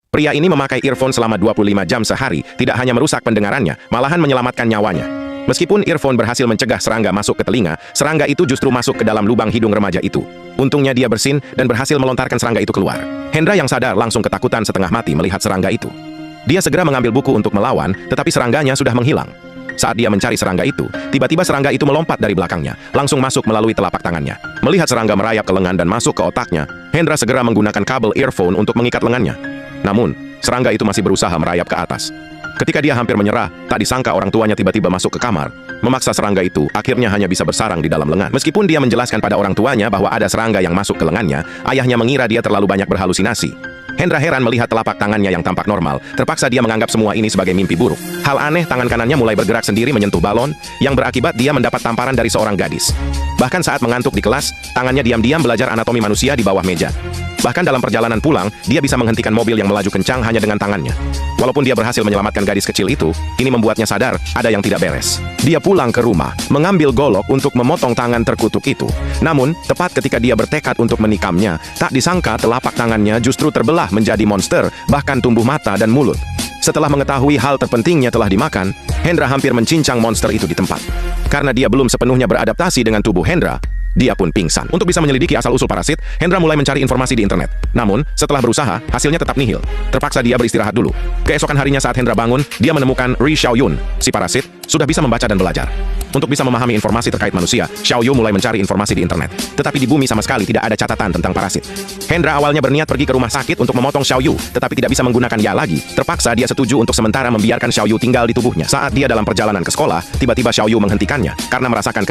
Pria ini memakai earphone selama 25 jam sehari, tidak hanya merusak pendengarannya, malahan menyelamatkan nyawanya. Meskipun earphone berhasil mencegah serangga masuk ke telinga, serangga itu justru masuk ke dalam lubang hidung remaja itu. Untungnya dia bersin dan berhasil melontarkan serangga itu keluar. Hendra yang sadar langsung ketakutan setengah mati melihat serangga itu. Dia segera mengambil buku untuk melawan, tetapi serangganya sudah menghilang. Saat dia mencari serangga itu, tiba-tiba serangga itu melompat dari belakangnya, langsung masuk melalui telapak tangannya. Melihat serangga merayap ke lengan dan masuk ke otaknya, Hendra segera menggunakan kabel earphone untuk mengikat lengannya. Namun, serangga itu masih berusaha merayap ke atas. Ketika dia hampir menyerah, tak disangka orang tuanya tiba-tiba masuk ke kamar. Memaksa serangga itu, akhirnya hanya bisa bersarang di dalam lengan. Meskipun dia menjelaskan pada orang tuanya bahwa ada serangga yang masuk ke lengannya, ayahnya mengira dia terlalu banyak berhalusinasi. Hendra heran melihat telapak tangannya yang tampak normal. Terpaksa dia menganggap semua ini sebagai mimpi buruk. Hal aneh, tangan kanannya mulai bergerak sendiri menyentuh balon, yang berakibat dia mendapat tamparan dari seorang gadis. Bahkan saat mengantuk di kelas, tangannya diam-diam belajar anatomi manusia di bawah meja. Bahkan dalam perjalanan pulang, dia bisa menghentikan mobil yang melaju kencang hanya dengan tangannya. Walaupun dia berhasil menyelamatkan gadis kecil itu, ini membuatnya sadar ada yang tidak beres. Dia pulang ke rumah, mengambil golok untuk memotong tangan terkutuk itu. Namun, tepat ketika dia bertekad untuk menikamnya, tak disangka telapak tangannya justru terbelah menjadi monster, bahkan tumbuh mata dan mulut. Setelah mengetahui hal terpentingnya telah dimakan, Hendra hampir mencincang monster itu di tempat. Karena dia belum sepenuhnya beradaptasi dengan tubuh Hendra, dia pun pingsan. Untuk bisa menyelidiki asal-usul parasit, Hendra mulai mencari informasi di internet. Namun, setelah berusaha, hasilnya tetap nihil. Terpaksa dia beristirahat dulu. Keesokan harinya saat Hendra bangun, dia menemukan Ri Xiaoyun, si parasit, sudah bisa membaca dan belajar. Untuk bisa memahami informasi terkait manusia, Xiaoyu mulai mencari informasi di internet. Tetapi di bumi sama sekali tidak ada catatan tentang parasit. Hendra awalnya berniat pergi ke rumah sakit untuk memotong Xiaoyu, tetapi tidak bisa menggunakan ya lagi. Terpaksa dia setuju untuk sementara membiarkan Xiaoyu tinggal di tubuhnya. Saat dia dalam perjalanan ke sekolah, tiba-tiba Xiaoyu menghentikannya karena merasakan